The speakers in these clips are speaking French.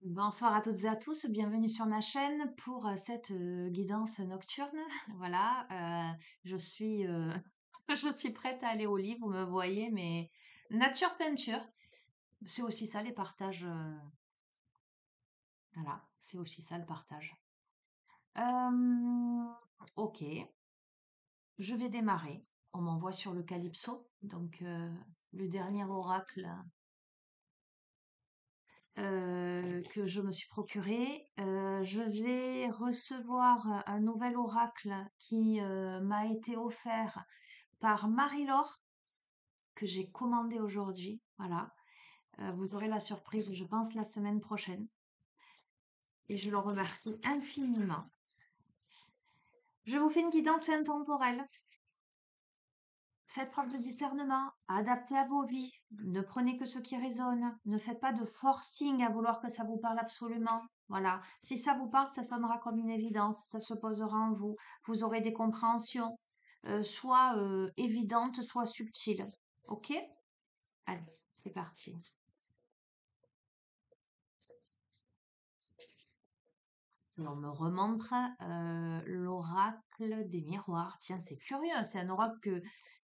Bonsoir à toutes et à tous, bienvenue sur ma chaîne pour cette guidance nocturne. Voilà, je suis, je suis prête à aller au lit, vous me voyez, mais nature peinture, c'est aussi ça les partages. Voilà, c'est aussi ça le partage. Euh, ok, je vais démarrer. On m'envoie sur le Calypso, donc le dernier oracle que je me suis procuré. Je vais recevoir un nouvel oracle qui m'a été offert par Marie-Laure, que j'ai commandé aujourd'hui. Voilà. Vous aurez la surprise, je pense, la semaine prochaine. Et je le remercie infiniment. Je vous fais une guidance intemporelle. Faites preuve de discernement, adaptez à vos vies, ne prenez que ce qui résonne, ne faites pas de forcing à vouloir que ça vous parle absolument. Voilà, si ça vous parle, ça sonnera comme une évidence, ça se posera en vous, vous aurez des compréhensions, soit évidentes, soit subtiles. Ok? Allez, c'est parti. Et on me remontre l'oracle des miroirs. Tiens, c'est curieux, hein, c'est un oracle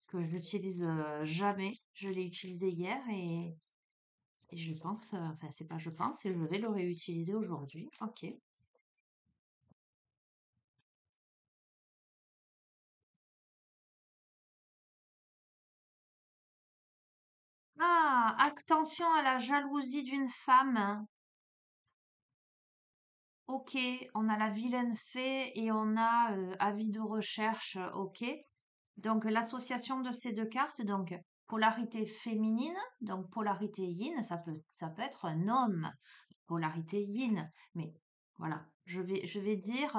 que je n'utilise jamais. Je l'ai utilisé hier et je pense, enfin, c'est pas je pense, et je vais le réutiliser aujourd'hui. Ok. Ah, attention à la jalousie d'une femme. Ok, on a la vilaine fée et on a avis de recherche. Ok. Donc l'association de ces deux cartes, donc polarité féminine, donc polarité yin, ça peut être un homme, polarité yin. Mais voilà, je vais dire,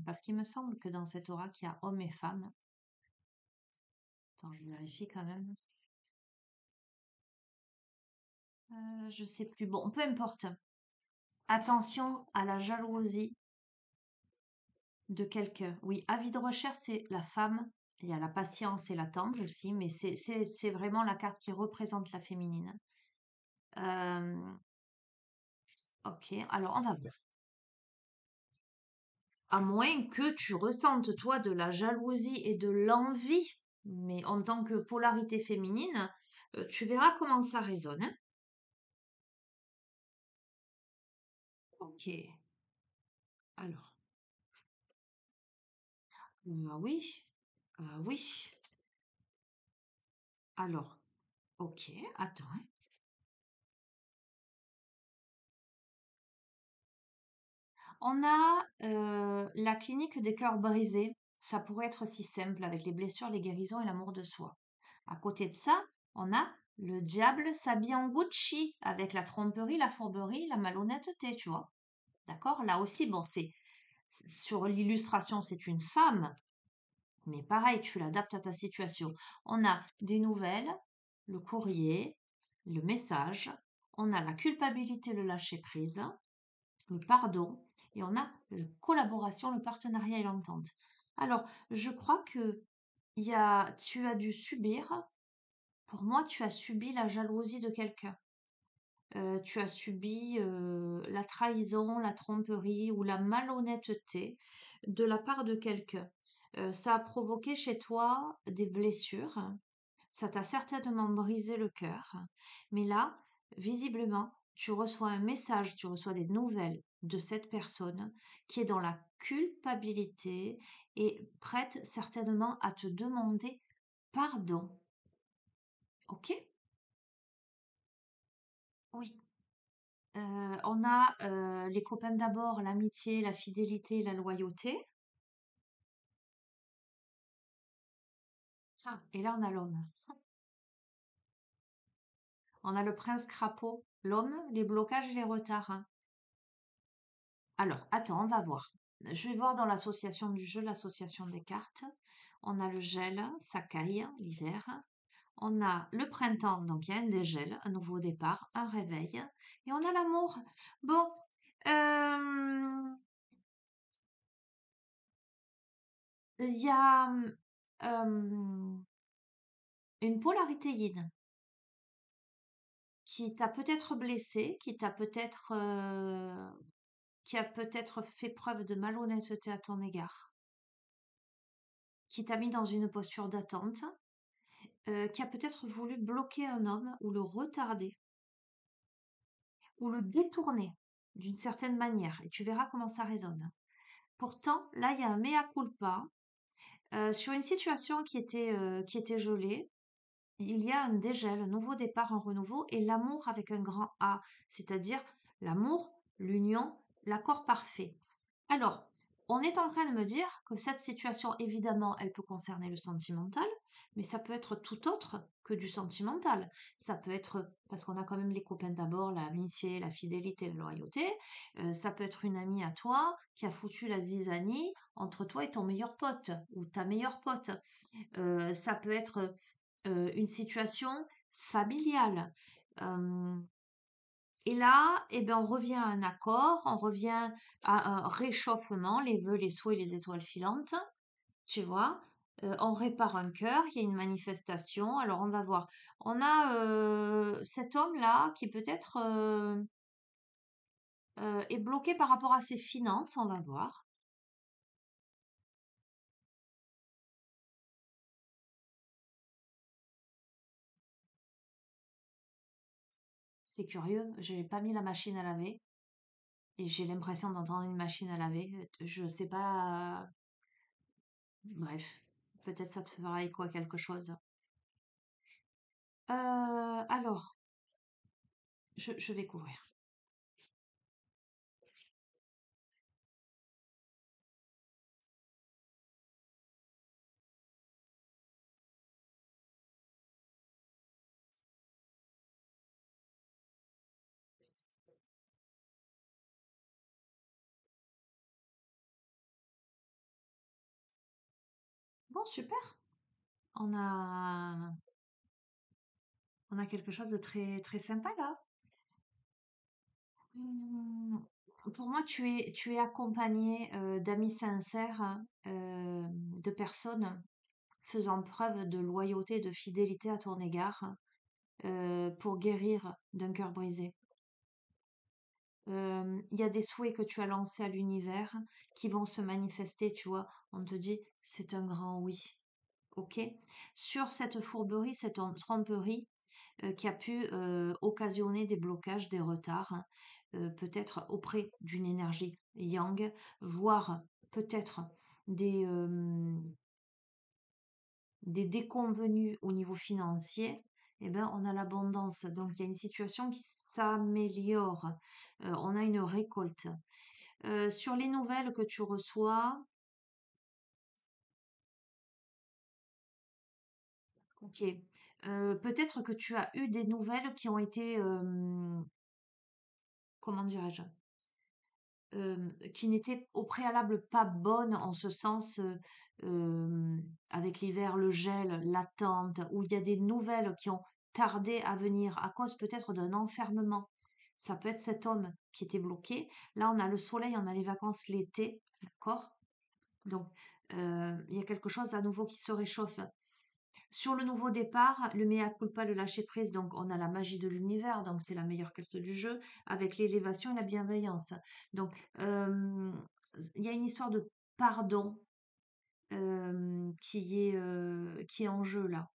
parce qu'il me semble que dans cet oracle, il y a homme et femme. Attends, je vérifie quand même. Je sais plus. Bon, peu importe. Attention à la jalousie de quelqu'un. Oui, avis de recherche, c'est la femme. Il y a la patience et la tendre aussi, mais c'est vraiment la carte qui représente la féminine. Euh, ok, alors on va voir. À moins que tu ressentes, toi, de la jalousie et de l'envie, mais en tant que polarité féminine, tu verras comment ça résonne, hein. Ok, alors, oui, oui. Alors, ok, attends, hein. On a la clinique des cœurs brisés. Ça pourrait être si simple avec les blessures, les guérisons et l'amour de soi. À côté de ça, on a le diable s'habille en Gucci avec la tromperie, la fourberie, la malhonnêteté, tu vois. D'accord? Là aussi, bon, sur l'illustration, c'est une femme, mais pareil, tu l'adaptes à ta situation. On a des nouvelles, le courrier, le message, on a la culpabilité, le lâcher prise, le pardon, et on a la collaboration, le partenariat et l'entente. Alors, je crois que tu as dû subir, pour moi, tu as subi la jalousie de quelqu'un. Tu as subi la trahison, la tromperie ou la malhonnêteté de la part de quelqu'un. Ça a provoqué chez toi des blessures, ça t'a certainement brisé le cœur, mais là, visiblement, tu reçois un message, tu reçois des nouvelles de cette personne qui est dans la culpabilité et prête certainement à te demander pardon. Ok? Oui. On a les copains d'abord, l'amitié, la fidélité, la loyauté. Ah, et là, on a l'homme. On a le prince crapaud, l'homme, les blocages et les retards, hein. Alors, attends, on va voir. Je vais voir dans l'association du jeu, l'association des cartes. On a le gel, ça caille, l'hiver. On a le printemps, donc il y a un dégel, un nouveau départ, un réveil. Et on a l'amour. Bon, euh, il y a une polarité yin qui t'a peut-être blessé, qui a peut-être fait preuve de malhonnêteté à ton égard, qui t'a mis dans une posture d'attente, qui a peut-être voulu bloquer un homme ou le retarder ou le détourner d'une certaine manière. Et tu verras comment ça résonne. Pourtant, là, il y a un mea culpa sur une situation qui était gelée. Il y a un dégel, un nouveau départ, un renouveau et l'amour avec un grand A, c'est-à-dire l'amour, l'union, l'accord parfait. Alors, on est en train de me dire que cette situation, évidemment, elle peut concerner le sentimental, mais ça peut être tout autre que du sentimental. Ça peut être, parce qu'on a quand même les copains d'abord, l'amitié, la fidélité, la loyauté. Ça peut être une amie à toi qui a foutu la zizanie entre toi et ton meilleur pote ou ta meilleure pote. Ça peut être une situation familiale. Euh, et là, eh ben, on revient à un accord, on revient à un réchauffement, les vœux, les souhaits, les étoiles filantes, tu vois. On répare un cœur, il y a une manifestation. Alors, on va voir. On a cet homme-là qui peut-être est bloqué par rapport à ses finances, on va voir. C'est curieux, j'ai pas mis la machine à laver et j'ai l'impression d'entendre une machine à laver. Je sais pas. Bref, peut-être ça te fera écho à quelque chose. Alors, je vais couvrir. Bon, super. On a, on a quelque chose de très, très sympa là. Hum, Pour moi, tu es accompagné d'amis sincères, de personnes faisant preuve de loyauté, de fidélité à ton égard, pour guérir d'un cœur brisé. Il y a des souhaits que tu as lancés à l'univers qui vont se manifester, tu vois. On te dit, c'est un grand oui. OK? Sur cette fourberie, cette tromperie, qui a pu, occasionner des blocages, des retards, peut-être auprès d'une énergie yang, voire peut-être des, des déconvenus au niveau financier, eh ben, on a l'abondance. Donc il y a une situation qui s'améliore, on a une récolte. Sur les nouvelles que tu reçois, OK, peut-être que tu as eu des nouvelles qui ont été, comment dirais-je? Qui n'étaient au préalable pas bonnes en ce sens, avec l'hiver, le gel, l'attente, où il y a des nouvelles qui ont tardé à venir à cause peut-être d'un enfermement. Ça peut être cet homme qui était bloqué. Là, on a le soleil, on a les vacances l'été, d'accord? Donc, il y a quelque chose à nouveau qui se réchauffe. Sur le nouveau départ, le mea culpa, le lâcher prise, donc on a la magie de l'univers, donc c'est la meilleure carte du jeu, avec l'élévation et la bienveillance. Donc, il y a une histoire de pardon qui est en jeu là.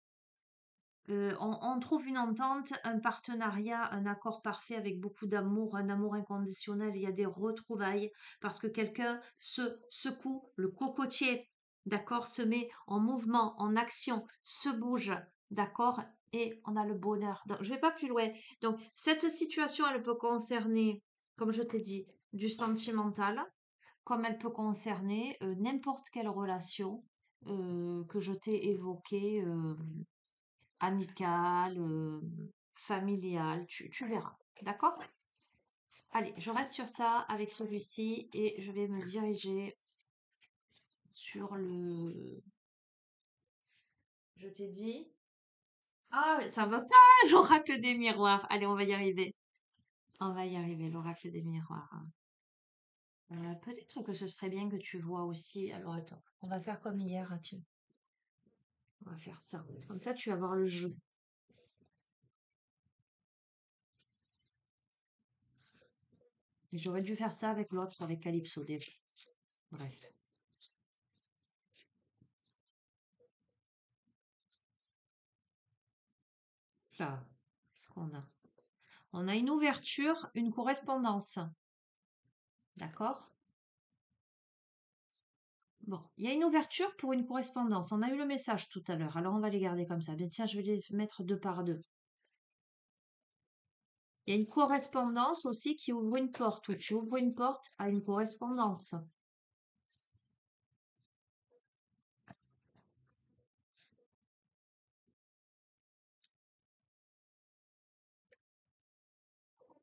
On trouve une entente, un partenariat, un accord parfait avec beaucoup d'amour, un amour inconditionnel. Il y a des retrouvailles parce que quelqu'un se secoue le cocotier, d'accord, se met en mouvement, en action, se bouge, d'accord, et on a le bonheur. Donc, je vais pas plus loin. Donc, cette situation, elle peut concerner, comme je t'ai dit, du sentimental, comme elle peut concerner n'importe quelle relation que je t'ai évoquée. Amical, familial, tu verras. D'accord? Allez, je reste sur ça avec celui-ci et je vais me diriger sur le. Je t'ai dit. Ah, ça va pas, l'oracle des miroirs. Allez, on va y arriver. On va y arriver, l'oracle des miroirs. Peut-être que ce serait bien que tu vois aussi. Alors attends, on va faire comme hier, ah, tiens. On va faire ça. Comme ça, tu vas voir le jeu. Et j'aurais dû faire ça avec l'autre, avec Calypso déjà. Bref. Là, qu'est-ce qu'on a? On a une ouverture, une correspondance. D'accord? Bon, il y a une ouverture pour une correspondance. On a eu le message tout à l'heure, alors on va les garder comme ça. Bien, tiens, je vais les mettre deux par deux. Il y a une correspondance aussi qui ouvre une porte, ou tu ouvres une porte à une correspondance.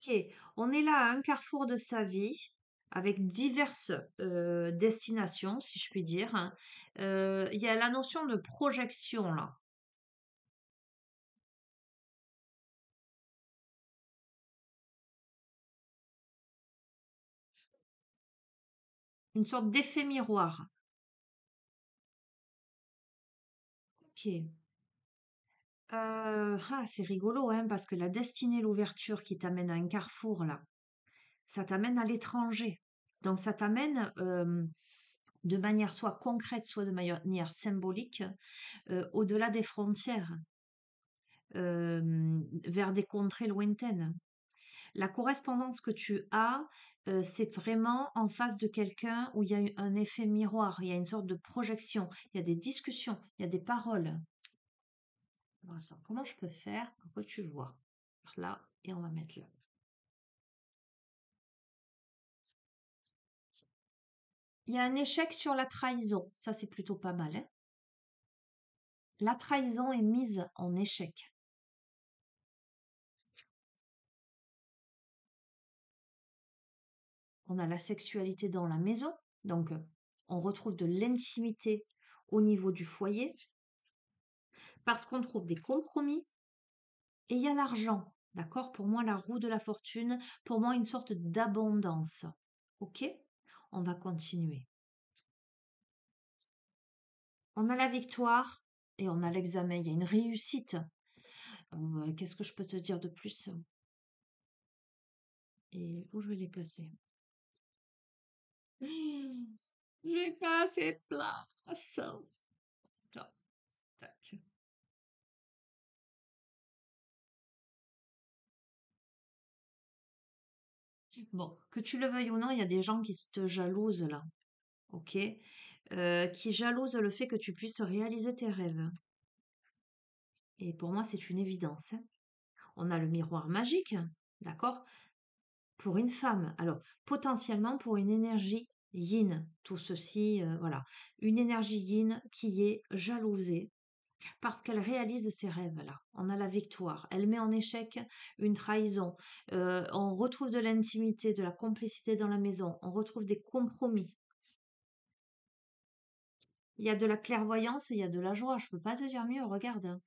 Ok, on est là à un carrefour de sa vie, avec diverses destinations, si je puis dire, hein. Il y a la notion de projection là, une sorte d'effet miroir. Ok. C'est rigolo, hein, parce que la destinée, l'ouverture qui t'amène à un carrefour là, ça t'amène à l'étranger. Donc ça t'amène de manière soit concrète, soit de manière symbolique, au-delà des frontières, vers des contrées lointaines. La correspondance que tu as, c'est vraiment en face de quelqu'un où il y a un effet miroir, il y a une sorte de projection, il y a des discussions, il y a des paroles. Attends, comment je peux faire pour que tu vois? Là, et on va mettre là. Il y a un échec sur la trahison. Ça, c'est plutôt pas mal, hein. La trahison est mise en échec. On a la sexualité dans la maison. Donc, on retrouve de l'intimité au niveau du foyer parce qu'on trouve des compromis et il y a l'argent. D'accord? Pour moi, la roue de la fortune, pour moi, une sorte d'abondance. Ok? On va continuer. On a la victoire et on a l'examen. Il y a une réussite. Qu'est-ce que je peux te dire de plus? Et où je vais les placer? J'ai pas assez de place. Attends, tac. Bon, que tu le veuilles ou non, il y a des gens qui te jalousent là, ok? Qui jalousent le fait que tu puisses réaliser tes rêves. Et pour moi, c'est une évidence, hein. On a le miroir magique, d'accord? Pour une femme. Alors, potentiellement pour une énergie yin. Tout ceci, voilà. Une énergie yin qui est jalousée parce qu'elle réalise ses rêves-là. On a la victoire. Elle met en échec une trahison. On retrouve de l'intimité, de la complicité dans la maison. On retrouve des compromis. Il y a de la clairvoyance et il y a de la joie. Je peux pas te dire mieux. Regarde.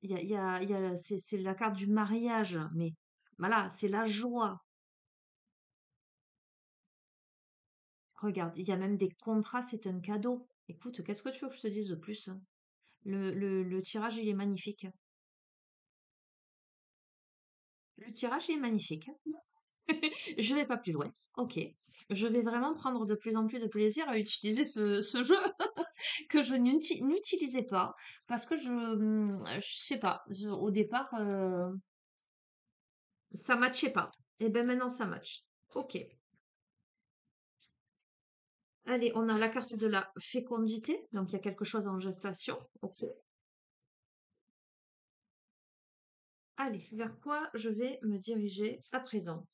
C'est la carte du mariage. Mais voilà, c'est la joie. Regarde, il y a même des contrats. C'est un cadeau. Écoute, qu'est-ce que tu veux que je te dise de plus, hein? Le tirage, il est magnifique. Le tirage, il est magnifique. Je vais pas plus loin. Ok. Je vais vraiment prendre de plus en plus de plaisir à utiliser ce jeu que je n'utilisais pas parce que je sais pas. Au départ, ça matchait pas. Et ben maintenant, ça match. Ok. Allez, on a la carte de la fécondité. Donc, il y a quelque chose en gestation. Ok. Allez, vers quoi je vais me diriger à présent?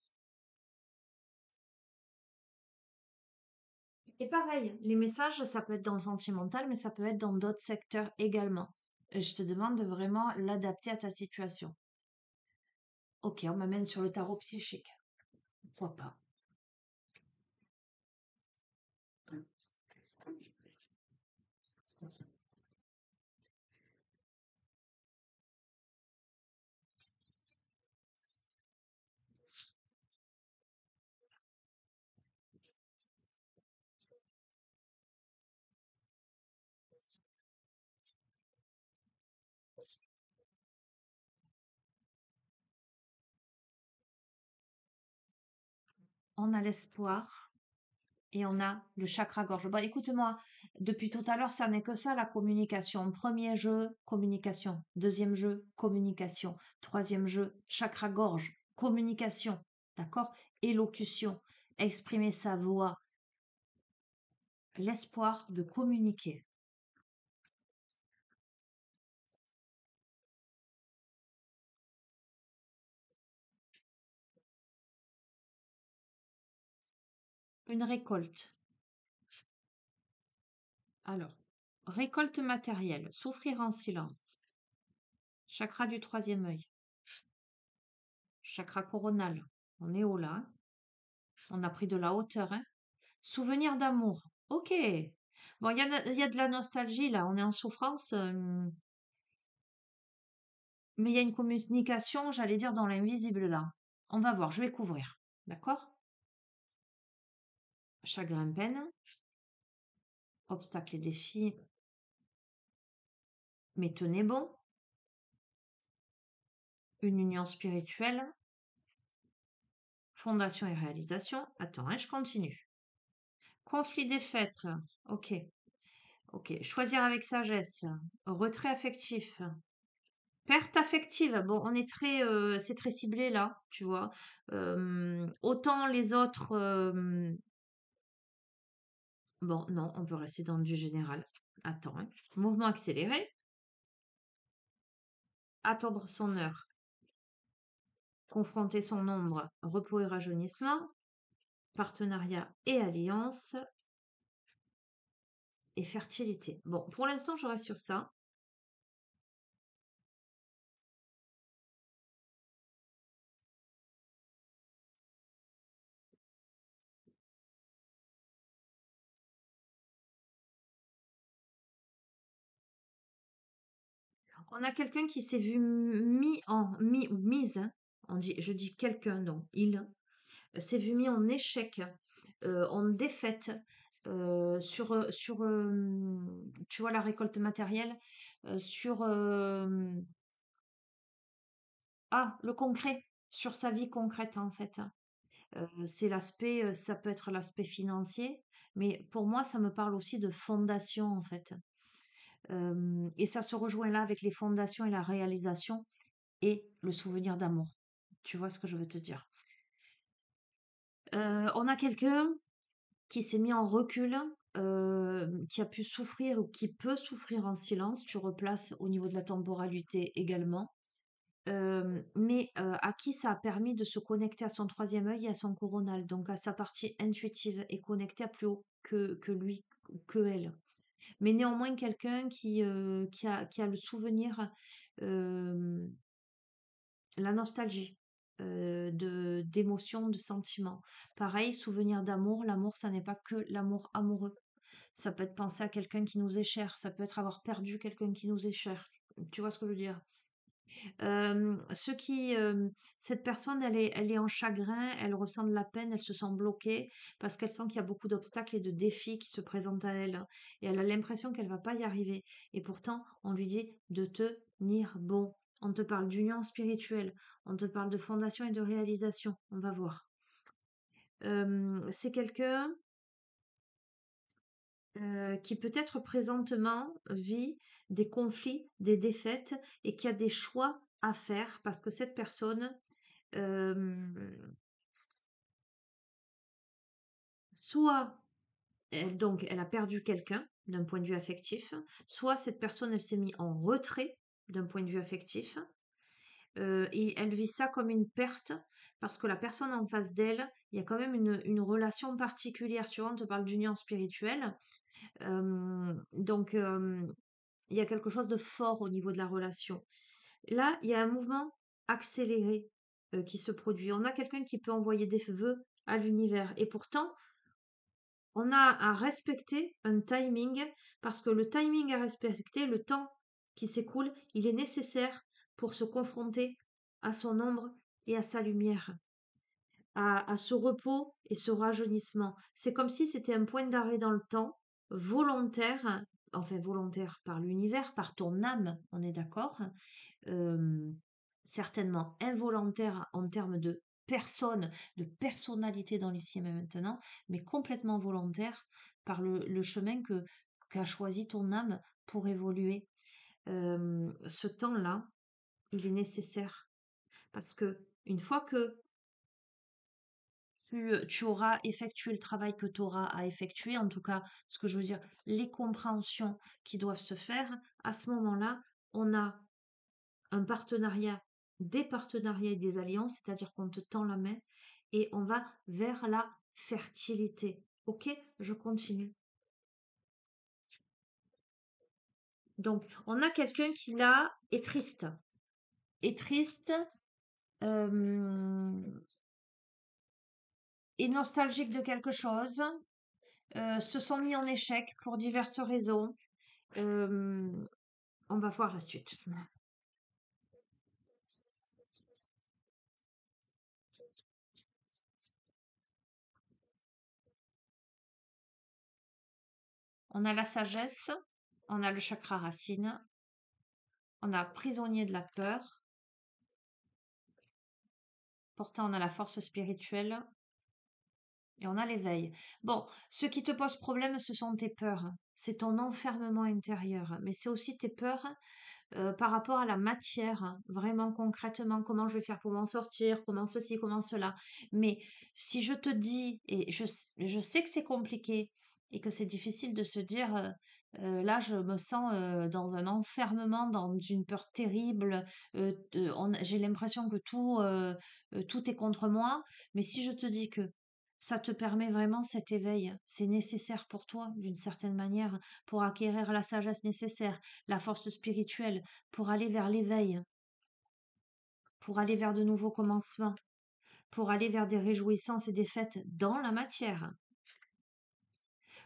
Et pareil, les messages, ça peut être dans le sentimental, mais ça peut être dans d'autres secteurs également. Et je te demande de vraiment l'adapter à ta situation. Ok, on m'amène sur le tarot psychique. Pourquoi pas? on a l'espoir et on a le chakra gorge. Bon, écoute-moi, depuis tout à l'heure, ça n'est que ça la communication. Premier jeu, communication. Deuxième jeu, communication. Troisième jeu, chakra gorge, communication. D'accord? Élocution, exprimer sa voix, l'espoir de communiquer. Une récolte. Alors, récolte matérielle, souffrir en silence. Chakra du troisième œil. Chakra coronal. On est haut là, hein. On a pris de la hauteur, hein. Souvenir d'amour. Ok. Bon, il y a de la nostalgie là. On est en souffrance. Mais il y a une communication, j'allais dire, dans l'invisible là. On va voir, je vais couvrir. D'accord? Chagrin, peine. Obstacles et défis. Mais tenez bon. Une union spirituelle. Fondation et réalisation. Attends, hein, je continue. Conflit des fêtes. Ok. Ok. Choisir avec sagesse. Retrait affectif. Perte affective. Bon, on est très, c'est très ciblé là, tu vois. Autant les autres. Bon, non, on peut rester dans du général. Attends, hein. Mouvement accéléré. Attendre son heure. Confronter son ombre. Repos et rajeunissement. Partenariat et alliance. Et fertilité. Bon, pour l'instant, je reste sur ça. On a quelqu'un qui s'est vu mis ou mise, hein. Je dis quelqu'un, non, il s'est vu mis en échec, en défaite tu vois, la récolte matérielle, sur le concret, sur sa vie concrète en fait. C'est l'aspect, ça peut être l'aspect financier, mais pour moi, ça me parle aussi de fondation en fait. Et ça se rejoint là avec les fondations et la réalisation et le souvenir d'amour. Tu vois ce que je veux te dire? On a quelqu'un qui s'est mis en recul, qui a pu souffrir ou qui peut souffrir en silence. Tu replaces au niveau de la temporalité également. Mais à qui ça a permis de se connecter à son troisième œil et à son coronal, donc à sa partie intuitive et connectée à plus haut que lui, que elle. Mais néanmoins, quelqu'un qui a le souvenir, euh, la nostalgie, d'émotions, de sentiments. Pareil, souvenir d'amour. L'amour, ça n'est pas que l'amour amoureux. Ça peut être penser à quelqu'un qui nous est cher. Ça peut être avoir perdu quelqu'un qui nous est cher. Tu vois ce que je veux dire? Ceux qui, cette personne, elle est en chagrin, elle ressent de la peine, elle se sent bloquée parce qu'elle sent qu'il y a beaucoup d'obstacles et de défis qui se présentent à elle, hein, et elle a l'impression qu'elle va pas y arriver. Et pourtant, on lui dit de tenir bon. On te parle d'union spirituelle, on te parle de fondation et de réalisation. On va voir. C'est quelqu'un qui peut-être présentement vit des conflits, des défaites et qui a des choix à faire parce que cette personne, euh, soit elle a perdu quelqu'un d'un point de vue affectif, soit cette personne elle s'est mise en retrait d'un point de vue affectif, et elle vit ça comme une perte parce que la personne en face d'elle, il y a quand même une relation particulière. Tu vois, on te parle d'union spirituelle. Donc, il y a quelque chose de fort au niveau de la relation. Là, il y a un mouvement accéléré qui se produit. On a quelqu'un qui peut envoyer des vœux à l'univers. Et pourtant, on a à respecter un timing parce que le timing à respecter, le temps qui s'écoule, il est nécessaire pour se confronter à son ombre et à sa lumière, à ce repos et ce rajeunissement. C'est comme si c'était un point d'arrêt dans le temps, volontaire, enfin volontaire par l'univers, par ton âme, on est d'accord, certainement involontaire en termes de personne, de personnalité dans l'ici et maintenant, mais complètement volontaire par le chemin qu'a choisi ton âme pour évoluer. Ce temps-là, il est nécessaire parce que une fois que tu auras effectué le travail que tu auras à effectuer, en tout cas, ce que je veux dire, les compréhensions qui doivent se faire, à ce moment-là, on a un partenariat, des partenariats et des alliances, c'est-à-dire qu'on te tend la main et on va vers la fertilité. Ok, je continue. Donc, on a quelqu'un qui là est triste. Est triste, euh, est nostalgique de quelque chose, se sont mis en échec pour diverses raisons. Euh, on va voir la suite. On a la sagesse, on a le chakra racine, on a prisonnier de la peur, pourtant on a la force spirituelle et on a l'éveil. Bon, ce qui te pose problème, ce sont tes peurs. C'est ton enfermement intérieur, mais c'est aussi tes peurs par rapport à la matière, vraiment concrètement, comment je vais faire pour m'en sortir, comment ceci, comment cela. Mais si je te dis, et je sais que c'est compliqué et que c'est difficile de se dire, là, je me sens dans un enfermement, dans une peur terrible, j'ai l'impression que tout est contre moi. Mais si je te dis que ça te permet vraiment cet éveil, c'est nécessaire pour toi d'une certaine manière pour acquérir la sagesse nécessaire, la force spirituelle, pour aller vers l'éveil, pour aller vers de nouveaux commencements, pour aller vers des réjouissances et des fêtes dans la matière,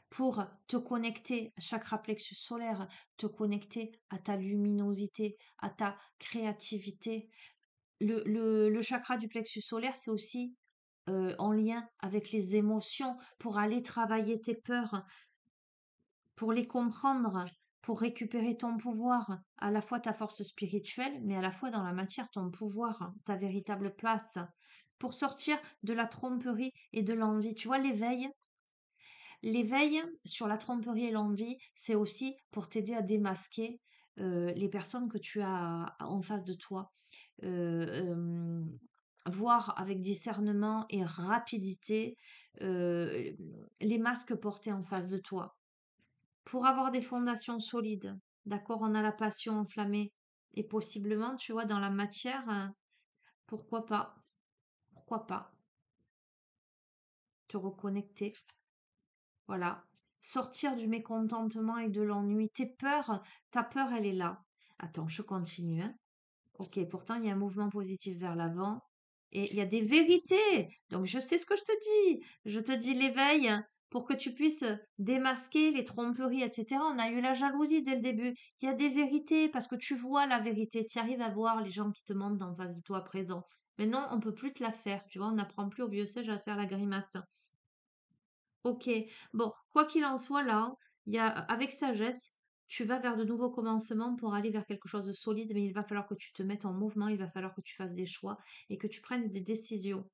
pour te connecter à chakra plexus solaire, te connecter à ta luminosité, à ta créativité. Le chakra du plexus solaire, c'est aussi en lien avec les émotions, pour aller travailler tes peurs, pour les comprendre, pour récupérer ton pouvoir, à la fois ta force spirituelle, mais à la fois dans la matière, ton pouvoir, ta véritable place, pour sortir de la tromperie et de l'envie. Tu vois, l'éveil sur la tromperie et l'envie, c'est aussi pour t'aider à démasquer les personnes que tu as en face de toi. Euh, voir avec discernement et rapidité euh, les masques portés en face de toi pour avoir des fondations solides. D'accord, on a la passion enflammée. Et possiblement, tu vois, dans la matière, pourquoi pas, pourquoi pas, te reconnecter. Voilà. Sortir du mécontentement et de l'ennui. Tes peurs, ta peur, elle est là. Attends, je continue, hein. Ok, pourtant, il y a un mouvement positif vers l'avant. Et il y a des vérités. Donc, je sais ce que je te dis. Je te dis l'éveil pour que tu puisses démasquer les tromperies, etc. On a eu la jalousie dès le début. Il y a des vérités parce que tu vois la vérité. Tu arrives à voir les gens qui te mentent en face de toi à présent. Maintenant, on peut plus te la faire. Tu vois, on n'apprend plus au vieux sage à faire la grimace. Ok, bon, quoi qu'il en soit, là, il y a, avec sagesse, tu vas vers de nouveaux commencements pour aller vers quelque chose de solide, mais il va falloir que tu te mettes en mouvement, il va falloir que tu fasses des choix et que tu prennes des décisions.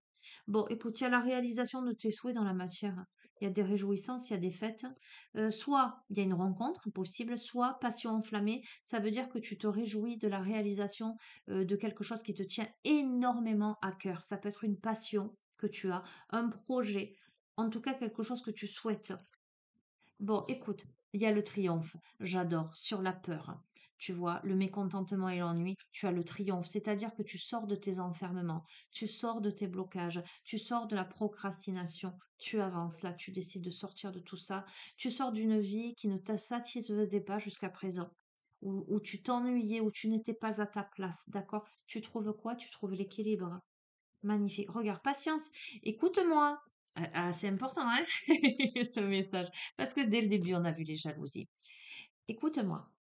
Bon, écoute, il y a la réalisation de tes souhaits dans la matière. Il y a des réjouissances, il y a des fêtes. Soit il y a une rencontre possible, soit passion enflammée. Ça veut dire que tu te réjouis de la réalisation de quelque chose qui te tient énormément à cœur. Ça peut être une passion que tu as, un projet, en tout cas quelque chose que tu souhaites. Bon, écoute, il y a le triomphe, j'adore, sur la peur. Tu vois, le mécontentement et l'ennui, tu as le triomphe, c'est-à-dire que tu sors de tes enfermements, tu sors de tes blocages, tu sors de la procrastination, tu avances là, tu décides de sortir de tout ça, tu sors d'une vie qui ne te satisfaisait pas jusqu'à présent, où tu t'ennuyais, où tu n'étais pas à ta place, d'accord? Tu trouves quoi? Tu trouves l'équilibre. Magnifique. Regarde, patience. Écoute-moi. C'est important, hein, ce message. Parce que dès le début, on a vu les jalousies. Écoute-moi.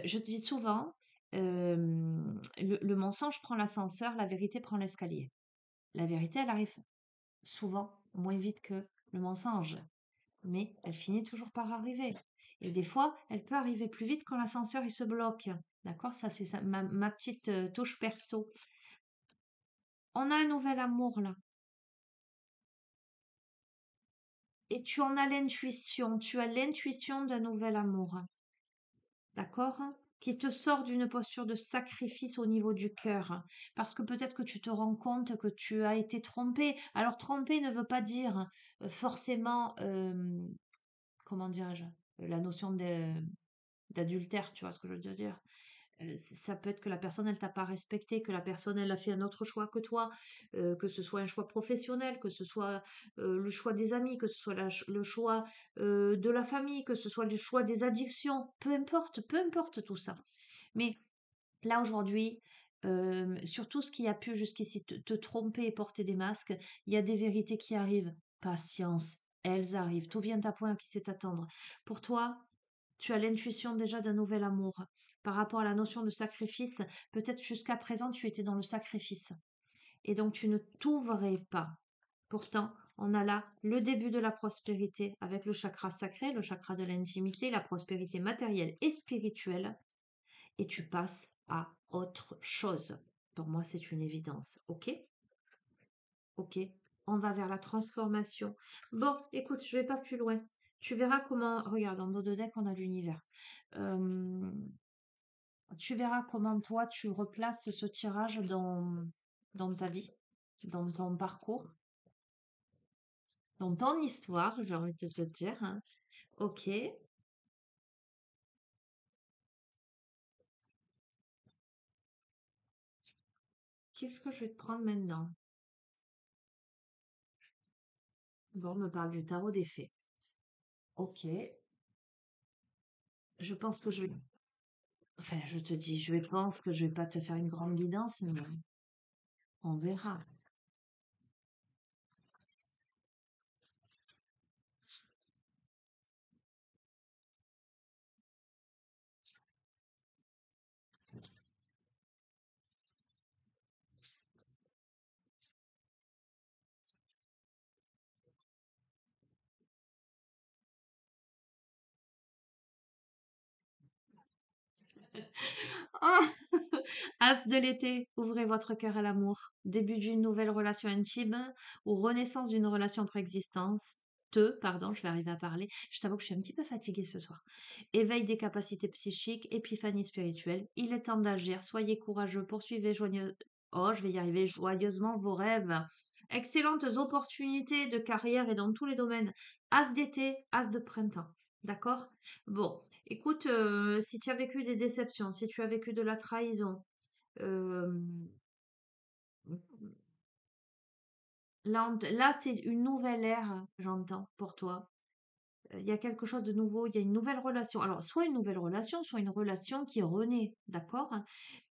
Je te dis souvent, le mensonge prend l'ascenseur, la vérité prend l'escalier. La vérité, elle arrive souvent moins vite que le mensonge. Mais elle finit toujours par arriver. Et des fois, elle peut arriver plus vite quand l'ascenseur il se bloque. D'accord? Ça, c'est ma petite touche perso. On a un nouvel amour là. Et tu en as l'intuition. Tu as l'intuition d'un nouvel amour. D'accord? Qui te sort d'une posture de sacrifice au niveau du cœur. Parce que peut-être que tu te rends compte que tu as été trompé. Alors, tromper ne veut pas dire forcément, comment dirais-je, la notion d'adultère, tu vois ce que je veux dire? Ça peut être que la personne, elle t'a pas respecté, que la personne, elle a fait un autre choix que toi, que ce soit un choix professionnel, que ce soit le choix des amis, que ce soit le choix de la famille, que ce soit le choix des addictions, peu importe tout ça. Mais là, aujourd'hui, sur tout ce qui a pu jusqu'ici te tromper et porter des masques, il y a des vérités qui arrivent. Patience, elles arrivent. Tout vient à point qui sait attendre. Pour toi, tu as l'intuition déjà d'un nouvel amour. Par rapport à la notion de sacrifice, peut-être jusqu'à présent tu étais dans le sacrifice. Et donc tu ne t'ouvrais pas. Pourtant, on a là le début de la prospérité avec le chakra sacré, le chakra de l'intimité, la prospérité matérielle et spirituelle. Et tu passes à autre chose. Pour moi, c'est une évidence. Ok? Ok, on va vers la transformation. Bon, écoute, je vais pas plus loin. Tu verras comment. Regarde, en dos de deck, on a l'univers. Euh, Tu verras comment toi, tu replaces ce tirage dans ta vie, dans ton parcours, dans ton histoire, j'ai envie de te dire, hein. Ok, qu'est-ce que je vais te prendre maintenant? Bon, on me parle du tarot des fées. Ok, je pense que je vais. Enfin, je te dis, je pense que je vais pas te faire une grande guidance, mais on verra. Oh As de l'été, ouvrez votre cœur à l'amour. Début d'une nouvelle relation intime ou renaissance d'une relation préexistante. Pardon, je vais arriver à parler. Je t'avoue que je suis un petit peu fatiguée ce soir. Éveil des capacités psychiques, épiphanie spirituelle. Il est temps d'agir. Soyez courageux. Poursuivez Oh, je vais y arriver joyeusement vos rêves. Excellentes opportunités de carrière et dans tous les domaines. As d'été, as de printemps. D'accord? Bon, écoute, si tu as vécu des déceptions, si tu as vécu de la trahison, euh, là, c'est une nouvelle ère, j'entends, pour toi. Il y a quelque chose de nouveau, il y a une nouvelle relation. Alors, soit une nouvelle relation, soit une relation qui renaît, d'accord?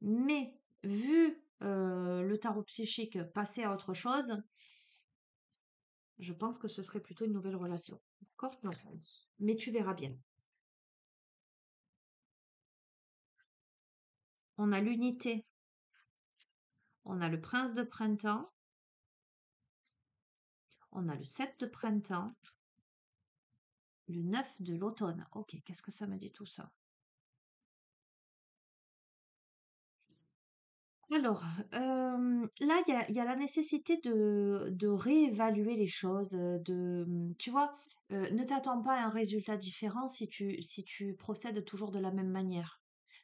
Mais vu le tarot psychique passer à autre chose, je pense que ce serait plutôt une nouvelle relation. D'accord? Non. Mais tu verras bien. On a l'unité, on a le prince de printemps, on a le 7 de printemps, le 9 de l'automne. Ok, qu'est-ce que ça me dit tout ça? Alors, là, il y a la nécessité de réévaluer les choses, tu vois, ne t'attends pas à un résultat différent si tu procèdes toujours de la même manière.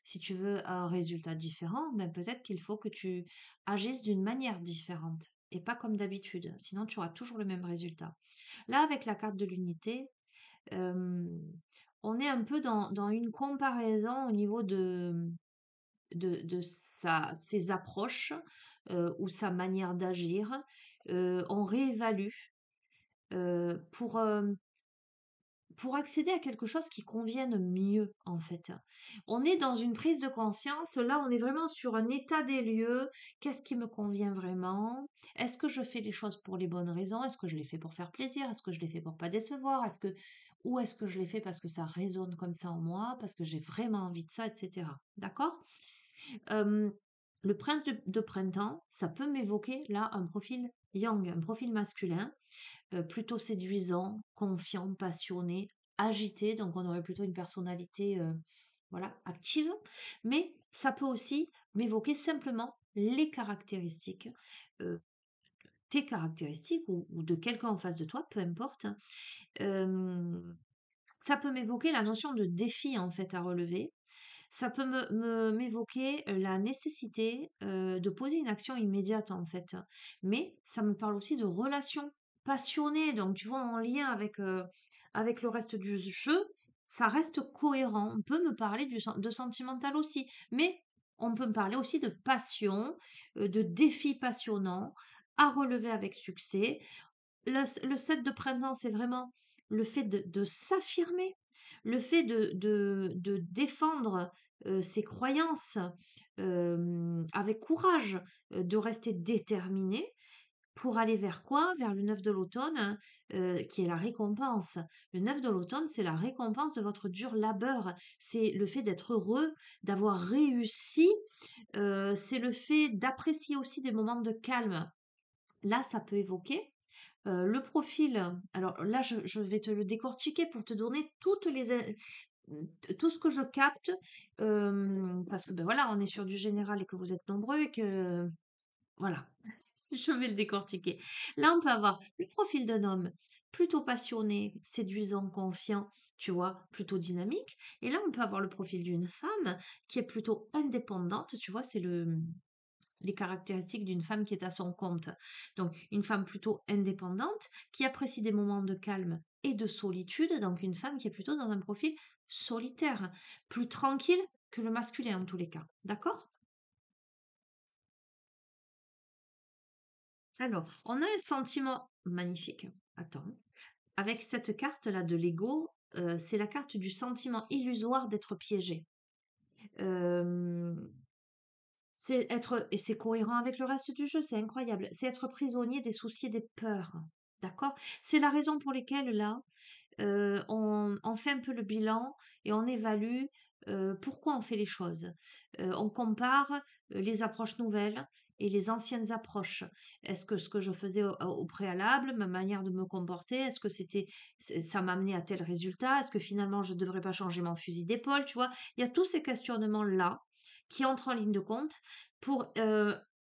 Si tu veux un résultat différent, ben peut-être qu'il faut que tu agisses d'une manière différente et pas comme d'habitude. Sinon, tu auras toujours le même résultat. Là, avec la carte de l'unité, hem, on est un peu dans une comparaison au niveau de ses approches ou sa manière d'agir. On réévalue pour accéder à quelque chose qui convienne mieux, en fait. On est dans une prise de conscience, là, on est vraiment sur un état des lieux. Qu'est-ce qui me convient vraiment? Est-ce que je fais les choses pour les bonnes raisons? Est-ce que je les fais pour faire plaisir? Est-ce que je les fais pour pas décevoir? Ou est-ce que je les fais parce que ça résonne comme ça en moi, parce que j'ai vraiment envie de ça, etc. D'accord? Euh, le prince de printemps, ça peut m'évoquer là un profil yang, un profil masculin, plutôt séduisant, confiant, passionné, agité, donc on aurait plutôt une personnalité voilà, active, mais ça peut aussi m'évoquer simplement les caractéristiques, euh, tes caractéristiques ou de quelqu'un en face de toi, peu importe. Euh, Ça peut m'évoquer la notion de défi en fait à relever. Ça peut m'évoquer la nécessité de poser une action immédiate en fait. Mais ça me parle aussi de relations passionnées. Donc tu vois, en lien avec le reste du jeu, ça reste cohérent. On peut me parler de sentimental aussi. Mais on peut me parler aussi de passion, de défis passionnants à relever avec succès. Le 7 de printemps, c'est vraiment le fait de s'affirmer, le fait de défendre ses croyances avec courage, de rester déterminé pour aller vers quoi? Vers le 9 de l'automne, qui est la récompense. Le 9 de l'automne, c'est la récompense de votre dur labeur. C'est le fait d'être heureux, d'avoir réussi. C'est le fait d'apprécier aussi des moments de calme. Là, ça peut évoquer le profil. Alors là, je vais te le décortiquer pour te donner tout ce que je capte, parce que ben voilà, on est sur du général et que vous êtes nombreux et que voilà, je vais le décortiquer. Là, on peut avoir le profil d'un homme plutôt passionné, séduisant, confiant, tu vois, plutôt dynamique. Et là, on peut avoir le profil d'une femme qui est plutôt indépendante, tu vois, c'est les caractéristiques d'une femme qui est à son compte. Donc, une femme plutôt indépendante, qui apprécie des moments de calme et de solitude, donc une femme qui est plutôt dans un profil solitaire, plus tranquille que le masculin en tous les cas. D'accord? Alors, on a un sentiment magnifique. Attends. Avec cette carte-là de l'ego, c'est la carte du sentiment illusoire d'être piégé. Euh, et c'est cohérent avec le reste du jeu, c'est incroyable. C'est être prisonnier des soucis et des peurs. D'accord? C'est la raison pour laquelle là, on fait un peu le bilan et on évalue pourquoi on fait les choses. On compare les approches nouvelles et les anciennes approches. Est-ce que ce que je faisais au préalable, ma manière de me comporter, est-ce que ça m'a amené à tel résultat? Est-ce que finalement je ne devrais pas changer mon fusil d'épaule? Tu vois, il y a tous ces questionnements-là qui entrent en ligne de compte pour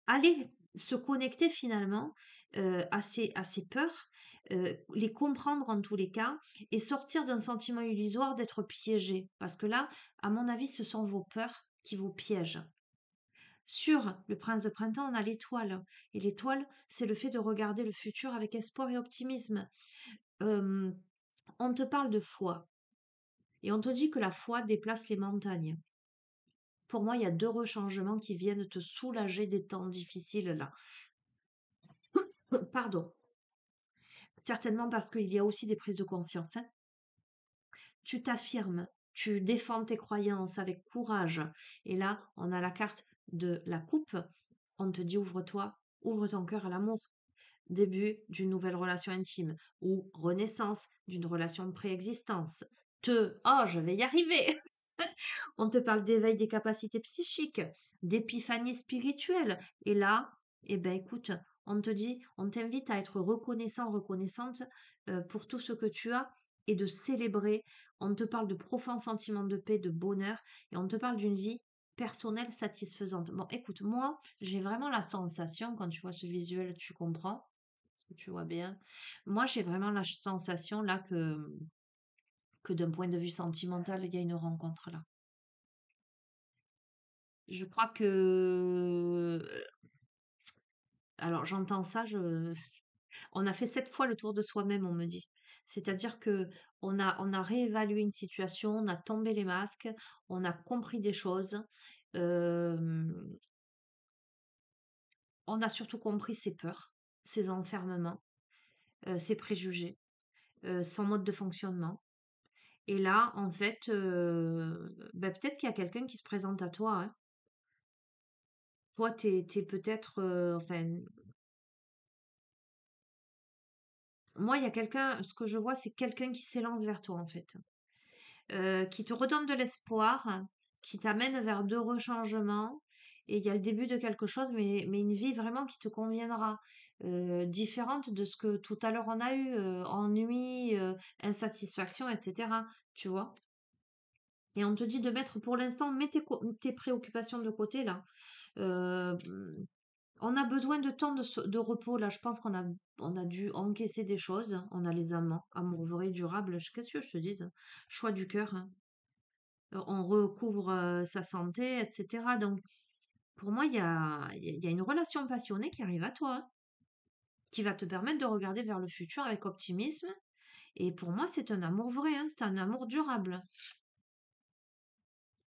aller se connecter finalement à ces peurs, les comprendre en tous les cas et sortir d'un sentiment illusoire d'être piégé. Parce que là, à mon avis, ce sont vos peurs qui vous piègent. Sur le prince de printemps, on a l'étoile. Et l'étoile, c'est le fait de regarder le futur avec espoir et optimisme. Euh, on te parle de foi. Et on te dit que la foi déplace les montagnes. Pour moi, il y a deux rechangements qui viennent te soulager des temps difficiles là. Pardon. Certainement parce qu'il y a aussi des prises de conscience, hein. Tu t'affirmes, tu défends tes croyances avec courage. Et là, on a la carte de la coupe. On te dit ouvre-toi, ouvre ton cœur à l'amour. Début d'une nouvelle relation intime ou renaissance d'une relation de préexistence. Oh, je vais y arriver. On te parle d'éveil des capacités psychiques, d'épiphanie spirituelle. Et là, eh ben écoute, on te dit, on t'invite à être reconnaissant, reconnaissante pour tout ce que tu as et de célébrer. On te parle de profonds sentiments de paix, de bonheur, et on te parle d'une vie personnelle satisfaisante. Bon, écoute, moi, j'ai vraiment la sensation, quand tu vois ce visuel, tu comprends, parce que tu vois bien. Moi, j'ai vraiment la sensation là que d'un point de vue sentimental, il y a une rencontre là. Je crois que alors j'entends ça, on a fait 7 fois le tour de soi-même, on me dit. C'est-à-dire que on a réévalué une situation, on a tombé les masques, on a compris des choses, hem, on a surtout compris ses peurs, ses enfermements, ses préjugés, son mode de fonctionnement. Et là, en fait, bah, peut-être qu'il y a quelqu'un qui se présente à toi, hein. Toi, tu es peut-être, enfin moi, il y a quelqu'un, ce que je vois, c'est quelqu'un qui s'élance vers toi, en fait, qui te redonne de l'espoir, qui t'amène vers de rechangements. Et il y a le début de quelque chose, mais une vie vraiment qui te conviendra, différente de ce que tout à l'heure on a eu, ennui, insatisfaction, etc. Tu vois? Et on te dit de mettre pour l'instant, mets tes préoccupations de côté là. Euh, on a besoin de temps de repos là. Je pense on a dû encaisser des choses. On a les amants, amour vrai, durable. Qu'est-ce que je te dise? Choix du cœur, hein. On recouvre sa santé, etc. Donc, pour moi, il y a une relation passionnée qui arrive à toi, hein, qui va te permettre de regarder vers le futur avec optimisme. Et pour moi, c'est un amour vrai, hein, c'est un amour durable.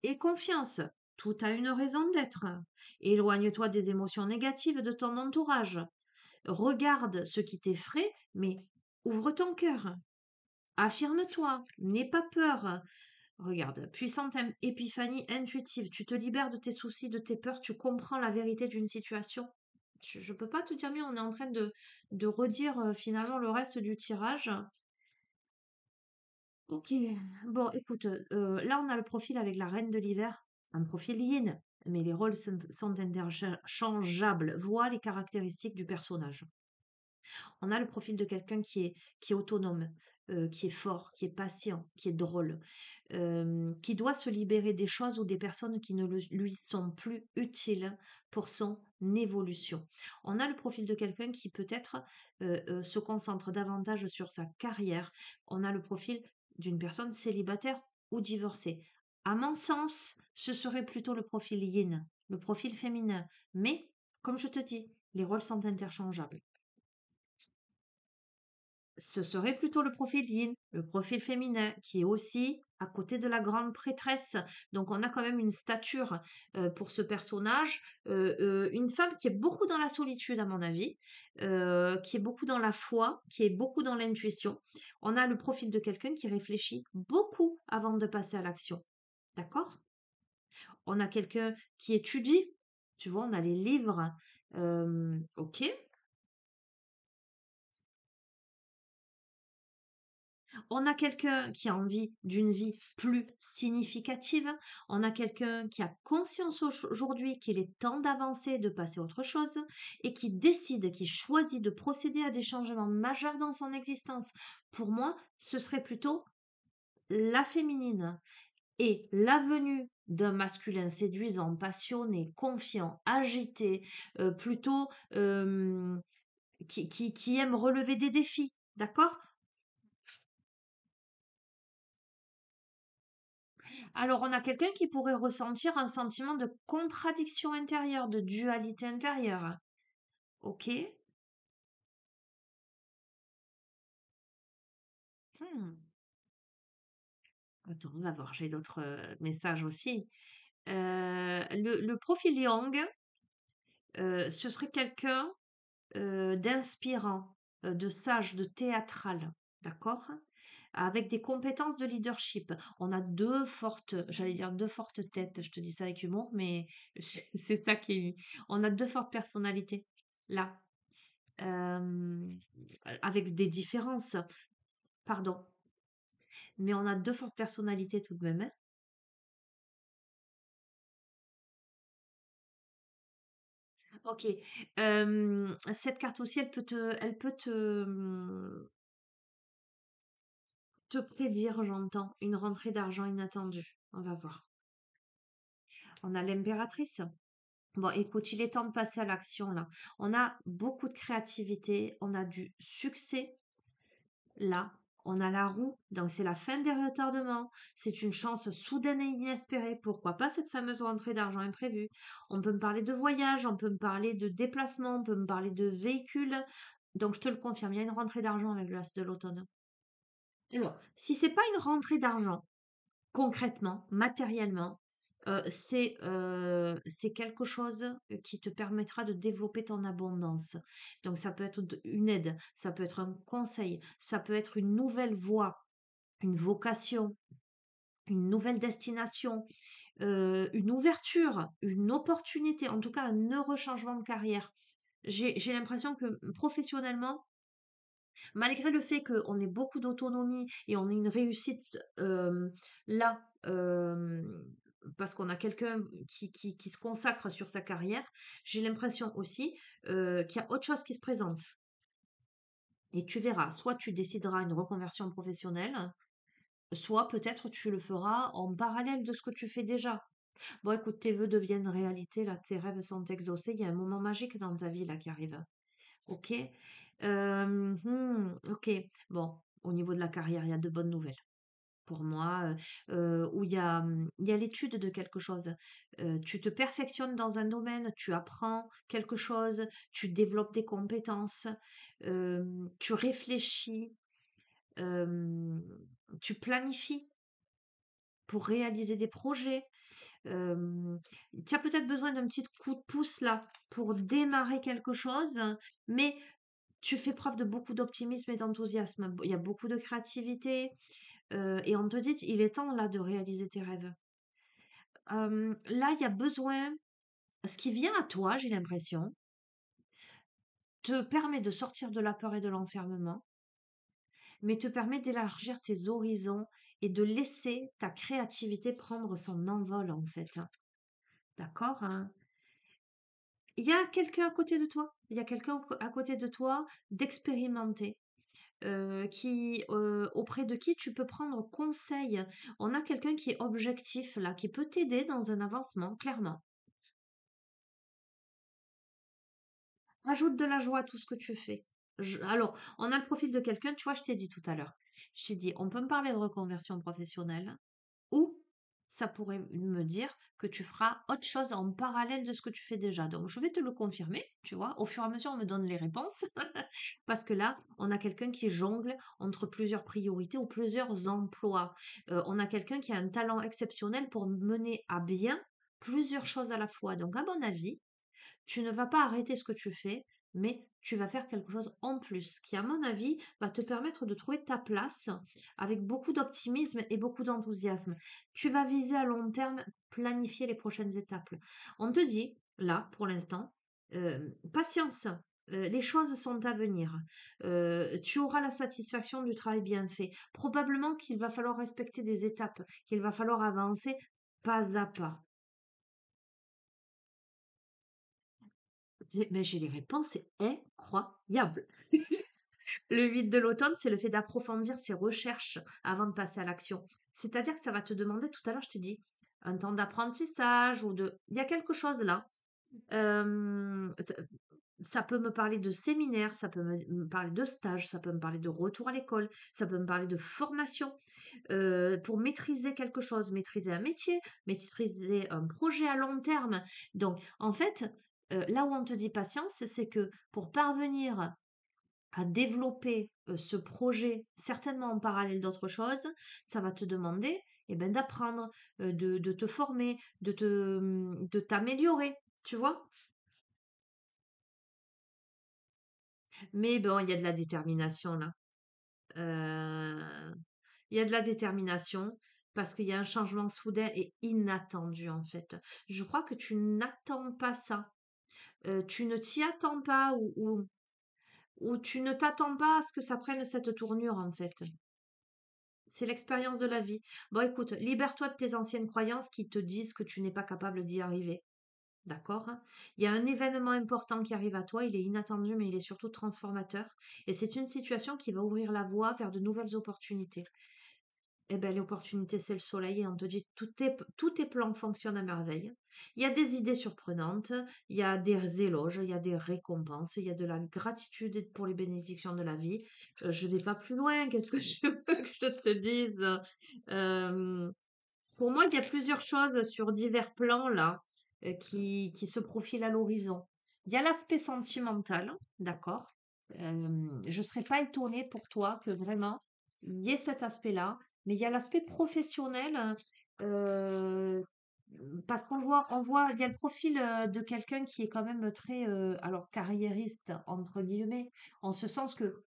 Et confiance. Tout a une raison d'être. Éloigne-toi des émotions négatives de ton entourage. Regarde ce qui t'effraie, mais ouvre ton cœur. Affirme-toi, n'aie pas peur. Regarde, puissante épiphanie intuitive, tu te libères de tes soucis, de tes peurs, tu comprends la vérité d'une situation. Je ne peux pas te dire mieux, on est en train de redire finalement le reste du tirage. Ok, bon, écoute, là on a le profil avec la reine de l'hiver, un profil yin, mais les rôles sont interchangeables. Vois les caractéristiques du personnage. On a le profil de quelqu'un qui est autonome, qui est fort, qui est patient, qui est drôle, qui doit se libérer des choses ou des personnes qui ne lui sont plus utiles pour son évolution. On a le profil de quelqu'un qui peut-être se concentre davantage sur sa carrière. On a le profil d'une personne célibataire ou divorcée. À mon sens, ce serait plutôt le profil yin, le profil féminin. Mais, comme je te dis, les rôles sont interchangeables. Ce serait plutôt le profil yin, le profil féminin, qui est aussi à côté de la grande prêtresse. Donc on a quand même une stature pour ce personnage, une femme qui est beaucoup dans la solitude à mon avis, qui est beaucoup dans la foi, qui est beaucoup dans l'intuition. On a le profil de quelqu'un qui réfléchit beaucoup avant de passer à l'action. D'accord? On a quelqu'un qui étudie, tu vois, on a les livres. Ok. On a quelqu'un qui a envie d'une vie plus significative. On a quelqu'un qui a conscience aujourd'hui qu'il est temps d'avancer, de passer à autre chose et qui décide, qui choisit de procéder à des changements majeurs dans son existence. Pour moi, ce serait plutôt la féminine et la venue d'un masculin séduisant, passionné, confiant, agité, plutôt qui aime relever des défis. D'accord? Alors, on a quelqu'un qui pourrait ressentir un sentiment de contradiction intérieure, de dualité intérieure. Ok. Hmm. Attends, on va voir, j'ai d'autres messages aussi. Le profil Yang, ce serait quelqu'un d'inspirant, de sage, de théâtral, d'accord? Avec des compétences de leadership. On a deux fortes, j'allais dire deux fortes têtes, je te dis ça avec humour, mais c'est ça qui est... On a deux fortes personnalités, là, euh, avec des différences, pardon, mais on a deux fortes personnalités tout de même, hein. Ok. Cette carte aussi, elle peut te prédire, j'entends, une rentrée d'argent inattendue. On va voir. On a l'impératrice. Bon, écoute, il est temps de passer à l'action là. On a beaucoup de créativité, on a du succès là. On a la roue, donc c'est la fin des retardements. C'est une chance soudaine et inespérée. Pourquoi pas cette fameuse rentrée d'argent imprévue? On peut me parler de voyage, on peut me parler de déplacement, on peut me parler de véhicule. Donc je te le confirme, il y a une rentrée d'argent avec l'as de l'automne. Alors, si c'est pas une rentrée d'argent, concrètement, matériellement, c'est quelque chose qui te permettra de développer ton abondance. Donc ça peut être une aide, ça peut être un conseil, ça peut être une nouvelle voie, une vocation, une nouvelle destination, une ouverture, une opportunité, en tout cas un heureux changement de carrière. J'ai l'impression que professionnellement, malgré le fait qu'on ait beaucoup d'autonomie et on ait une réussite là, parce qu'on a quelqu'un qui se consacre sur sa carrière, j'ai l'impression aussi qu'il y a autre chose qui se présente. Et tu verras, soit tu décideras une reconversion professionnelle, soit peut-être tu le feras en parallèle de ce que tu fais déjà. Bon, écoute, tes vœux deviennent réalité, là, tes rêves sont exaucés, il y a un moment magique dans ta vie là qui arrive. Ok? Ok. Bon, au niveau de la carrière, il y a de bonnes nouvelles. Pour moi, où il y a l'étude de quelque chose. Tu te perfectionnes dans un domaine, tu apprends quelque chose, tu développes des compétences, tu réfléchis, euh, tu planifies pour réaliser des projets. Tu as peut-être besoin d'un petit coup de pouce là pour démarrer quelque chose, mais tu fais preuve de beaucoup d'optimisme et d'enthousiasme. Il y a beaucoup de créativité, et on te dit, il est temps là de réaliser tes rêves. Là, il y a besoin, ce qui vient à toi, j'ai l'impression, te permet de sortir de la peur et de l'enfermement, mais te permet d'élargir tes horizons et de laisser ta créativité prendre son envol en fait. D'accord, hein? Il y a quelqu'un à côté de toi, il y a quelqu'un à côté de toi d'expérimenté, auprès de qui tu peux prendre conseil. On a quelqu'un qui est objectif là, qui peut t'aider dans un avancement, clairement. Ajoute de la joie à tout ce que tu fais. Alors, on a le profil de quelqu'un, tu vois, je t'ai dit tout à l'heure. Je t'ai dit, on peut me parler de reconversion professionnelle ou ça pourrait me dire que tu feras autre chose en parallèle de ce que tu fais déjà. Donc, je vais te le confirmer, tu vois. Au fur et à mesure, on me donne les réponses. Parce que là, on a quelqu'un qui jongle entre plusieurs priorités ou plusieurs emplois. On a quelqu'un qui a un talent exceptionnel pour mener à bien plusieurs choses à la fois. Donc, à mon avis, tu ne vas pas arrêter ce que tu fais, mais tu vas faire quelque chose en plus, qui, à mon avis, va te permettre de trouver ta place avec beaucoup d'optimisme et beaucoup d'enthousiasme. Tu vas viser à long terme, planifier les prochaines étapes. On te dit, là, pour l'instant, patience. Les choses sont à venir. Tu auras la satisfaction du travail bien fait. Probablement qu'il va falloir respecter des étapes, qu'il va falloir avancer pas à pas. Mais j'ai les réponses, c'est incroyable. Le vide de l'automne, c'est le fait d'approfondir ses recherches avant de passer à l'action. C'est-à-dire que ça va te demander, tout à l'heure, je t'ai dit, un temps d'apprentissage ou de... Il y a quelque chose là. Ça ça peut me parler de séminaire, ça peut me parler de stage, ça peut me parler de retour à l'école, ça peut me parler de formation pour maîtriser quelque chose, maîtriser un métier, maîtriser un projet à long terme. Donc, en fait, là où on te dit patience, c'est que pour parvenir à développer ce projet, certainement en parallèle d'autres choses, ça va te demander d'apprendre, de te former, de t'améliorer, tu vois. Mais bon, il y a de la détermination là. Euh, Il y a de la détermination parce qu'il y a un changement soudain et inattendu en fait. Je crois que tu n'attends pas ça. Tu ne t'y attends pas ou tu ne t'attends pas à ce que ça prenne cette tournure en fait. C'est l'expérience de la vie. Bon, écoute, libère-toi de tes anciennes croyances qui te disent que tu n'es pas capable d'y arriver. D'accord? Il y a un événement important qui arrive à toi, il est inattendu, mais il est surtout transformateur. Et c'est une situation qui va ouvrir la voie vers de nouvelles opportunités. Eh ben, l'opportunité, c'est le soleil et on te dit tous tes plans fonctionnent à merveille. Il y a des idées surprenantes, il y a des éloges, il y a des récompenses, il y a de la gratitude pour les bénédictions de la vie. Je ne vais pas plus loin, qu'est-ce que je veux que je te dise? Euh, pour moi, il y a plusieurs choses sur divers plans là qui se profilent à l'horizon. Il y a l'aspect sentimental, d'accord? Je ne serais pas étonnée pour toi que vraiment il y ait cet aspect-là, mais il y a l'aspect professionnel euh, parce il y a le profil de quelqu'un qui est quand même très, alors carriériste entre guillemets, en ce sens que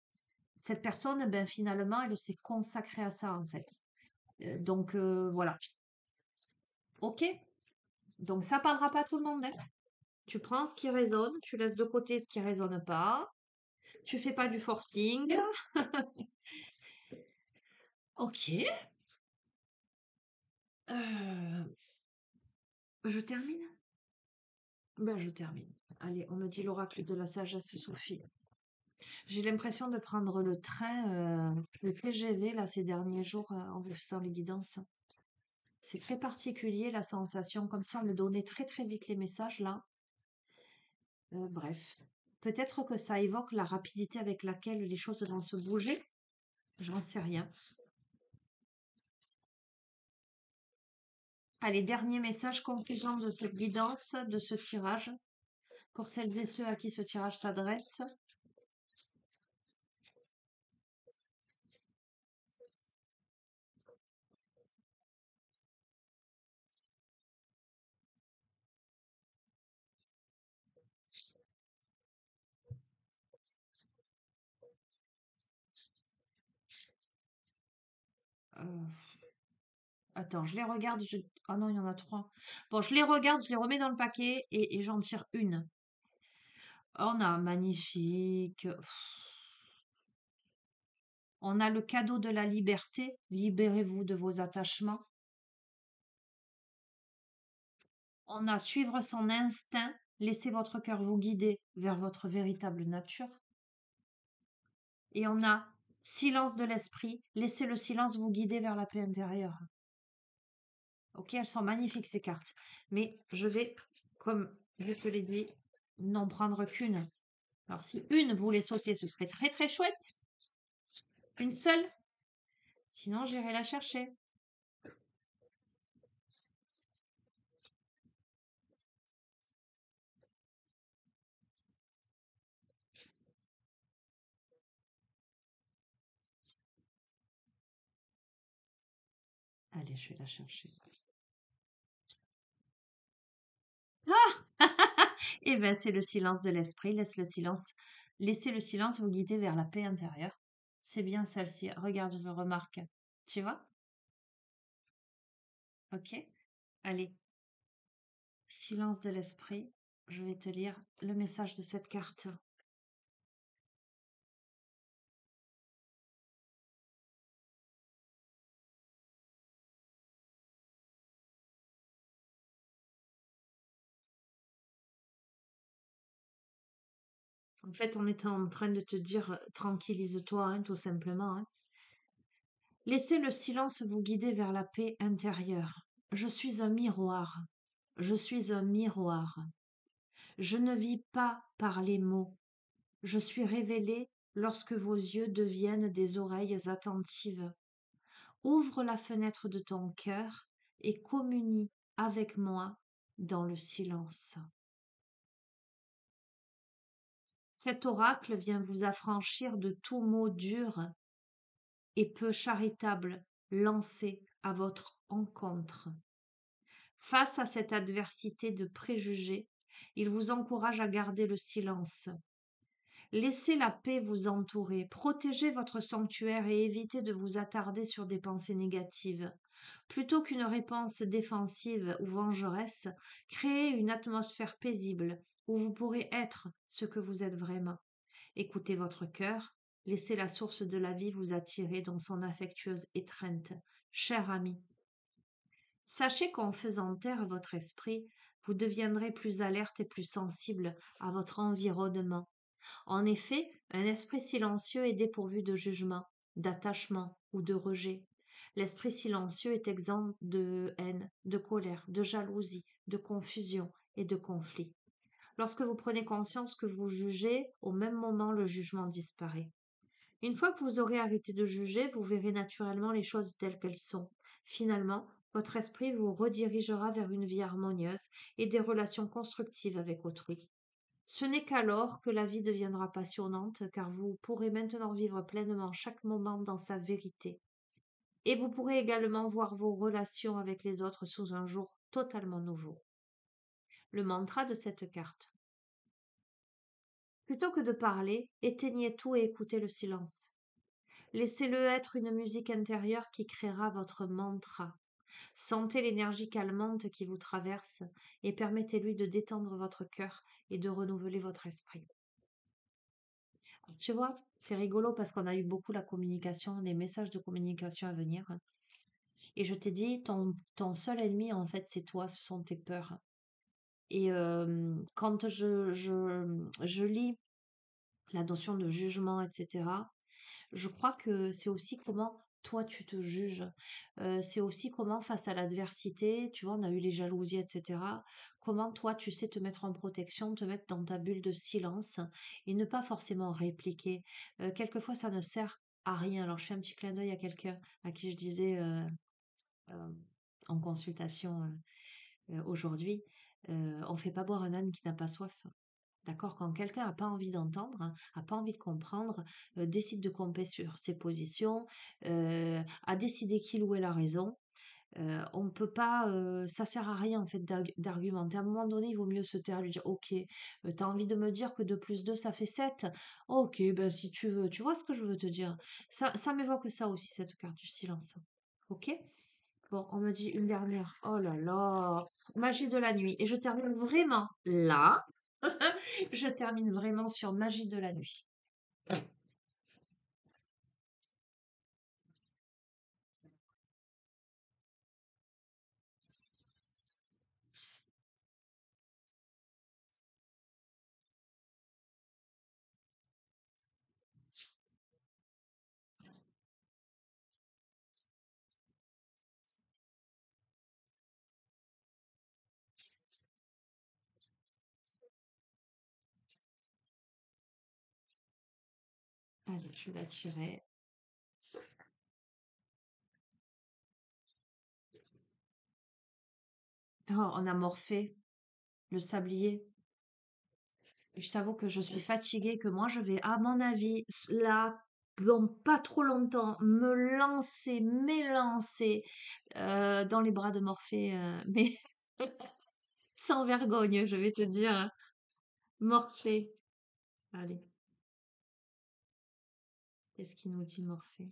cette personne, ben finalement, elle s'est consacrée à ça en fait. Donc voilà. Ok? Donc ça parlera pas à tout le monde, hein. Tu prends ce qui résonne, tu laisses de côté ce qui résonne pas, tu fais pas du forcing. Ok. Euh, je termine? Ben je termine. Allez, on me dit l'oracle de la sagesse Sophie. J'ai l'impression de prendre le train, le TGV là ces derniers jours en faisant les guidances. C'est très particulier la sensation, comme si on me donnait très très vite les messages là. Bref, peut-être que ça évoque la rapidité avec laquelle les choses vont se bouger. J'en sais rien. Allez, dernier message, conclusion de cette guidance, de ce tirage, pour celles et ceux à qui ce tirage s'adresse. Euh, Attends, je les regarde. Ah non, il y en a trois. Bon, je les regarde, je les remets dans le paquet et j'en tire une. On a magnifique. On a le cadeau de la liberté. Libérez-vous de vos attachements. On a suivre son instinct. Laissez votre cœur vous guider vers votre véritable nature. Et on a silence de l'esprit. Laissez le silence vous guider vers la paix intérieure. Ok, elles sont magnifiques ces cartes. Mais je vais, comme je te l'ai dit, n'en prendre qu'une. Alors si une voulait sauter, ce serait très très chouette. Une seule. Sinon, j'irai la chercher. Allez, je vais la chercher. Ah Eh bien, c'est le silence de l'esprit. Laissez le silence vous guider vers la paix intérieure. C'est bien celle-ci. Regarde, je remarque. Tu vois? Ok. Allez, silence de l'esprit. Je vais te lire le message de cette carte. En fait, on est en train de te dire tranquillise-toi, hein, tout simplement, hein. Laissez le silence vous guider vers la paix intérieure. Je suis un miroir. Je suis un miroir. Je ne vis pas par les mots. Je suis révélé lorsque vos yeux deviennent des oreilles attentives. Ouvre la fenêtre de ton cœur et communie avec moi dans le silence. Cet oracle vient vous affranchir de tout mot dur et peu charitable lancé à votre encontre. Face à cette adversité de préjugés, il vous encourage à garder le silence. Laissez la paix vous entourer, protégez votre sanctuaire et évitez de vous attarder sur des pensées négatives. Plutôt qu'une réponse défensive ou vengeresse, créez une atmosphère paisible où vous pourrez être ce que vous êtes vraiment. Écoutez votre cœur, laissez la source de la vie vous attirer dans son affectueuse étreinte. Cher ami, sachez qu'en faisant taire votre esprit, vous deviendrez plus alerte et plus sensible à votre environnement. En effet, un esprit silencieux est dépourvu de jugement, d'attachement ou de rejet. L'esprit silencieux est exempt de haine, de colère, de jalousie, de confusion et de conflit. Lorsque vous prenez conscience que vous jugez, au même moment le jugement disparaît. Une fois que vous aurez arrêté de juger, vous verrez naturellement les choses telles qu'elles sont. Finalement, votre esprit vous redirigera vers une vie harmonieuse et des relations constructives avec autrui. Ce n'est qu'alors que la vie deviendra passionnante, car vous pourrez maintenant vivre pleinement chaque moment dans sa vérité. Et vous pourrez également voir vos relations avec les autres sous un jour totalement nouveau. Le mantra de cette carte. Plutôt que de parler, éteignez tout et écoutez le silence. Laissez-le être une musique intérieure qui créera votre mantra. Sentez l'énergie calmante qui vous traverse et permettez-lui de détendre votre cœur et de renouveler votre esprit. Tu vois, c'est rigolo parce qu'on a eu beaucoup la communication, des messages de communication à venir. Et je t'ai dit, ton seul ennemi, en fait, c'est toi, ce sont tes peurs. Et quand je lis la notion de jugement, etc. Je crois que c'est aussi comment toi tu te juges. C'est aussi comment face à l'adversité, tu vois, on a eu les jalousies, etc. Comment toi tu sais te mettre en protection, te mettre dans ta bulle de silence et ne pas forcément répliquer. Quelquefois ça ne sert à rien. Alors je fais un petit clin d'œil à quelqu'un à qui je disais euh, en consultation aujourd'hui, on fait pas boire un âne qui n'a pas soif. D'accord? Quand quelqu'un n'a pas envie d'entendre, n'a pas envie de comprendre, décide de camper sur ses positions, a décidé qu'il ou elle a raison, on ne peut pas, ça sert à rien en fait d'argumenter. À un moment donné, il vaut mieux se taire, lui dire, ok, t'as envie de me dire que 2 plus 2 ça fait 7. Ok, ben si tu veux, tu vois ce que je veux te dire. Ça m'évoque ça aussi, cette carte du silence. Ok? Bon, on me dit une dernière. Oh là là, magie de la nuit. Et je termine vraiment là. Je termine vraiment sur magie de la nuit. Allez, je vais la tirer. Oh, on a Morphée, le sablier. Et je t'avoue que je suis fatiguée, que moi je vais, à mon avis, là, dans pas trop longtemps, m'élancer dans les bras de Morphée, mais sans vergogne, je vais te dire. Morphée. Allez, qu'est-ce qu'il nous dit Morphée?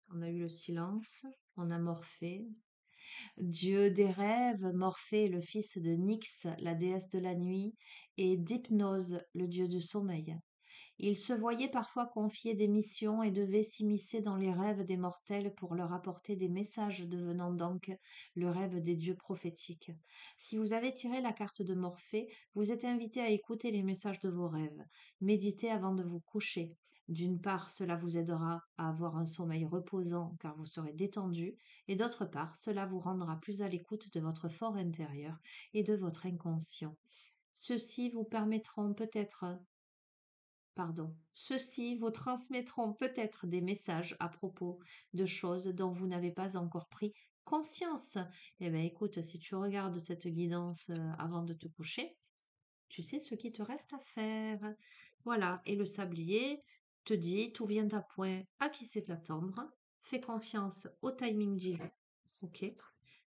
On a eu le silence, on a Morphée. Dieu des rêves, Morphée est le fils de Nyx, la déesse de la nuit, et d'Hypnose, le dieu du sommeil. Il se voyait parfois confier des missions et devait s'immiscer dans les rêves des mortels pour leur apporter des messages, devenant donc le rêve des dieux prophétiques. Si vous avez tiré la carte de Morphée, vous êtes invité à écouter les messages de vos rêves. Méditez avant de vous coucher. D'une part, cela vous aidera à avoir un sommeil reposant car vous serez détendu, et d'autre part, cela vous rendra plus à l'écoute de votre fort intérieur et de votre inconscient. Ceux-ci vous permettront peut-être Pardon. Ceux-ci vous transmettront peut-être des messages à propos de choses dont vous n'avez pas encore pris conscience. Eh bien, écoute, si tu regardes cette guidance avant de te coucher, tu sais ce qu'il te reste à faire. Voilà. Et le sablier te dit, tout vient à point, à qui sait attendre. Fais confiance au timing divin. Ok.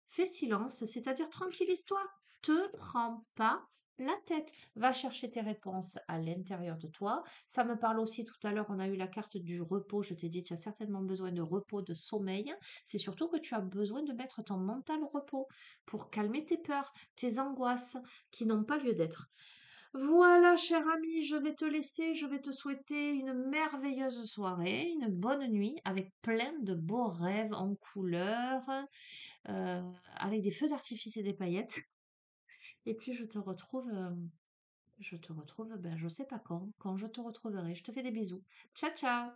Fais silence, c'est-à-dire tranquillise-toi. Te prends pas la tête. Va chercher tes réponses à l'intérieur de toi. Ça me parle aussi tout à l'heure, on a eu la carte du repos. Je t'ai dit, tu as certainement besoin de repos, de sommeil. C'est surtout que tu as besoin de mettre ton mental au repos pour calmer tes peurs, tes angoisses qui n'ont pas lieu d'être. Voilà, cher ami, je vais te laisser. Je vais te souhaiter une merveilleuse soirée, une bonne nuit avec plein de beaux rêves en couleurs, avec des feux d'artifice et des paillettes. Et puis je te retrouve, ben, je sais pas quand je te retrouverai. Je te fais des bisous. Ciao, ciao!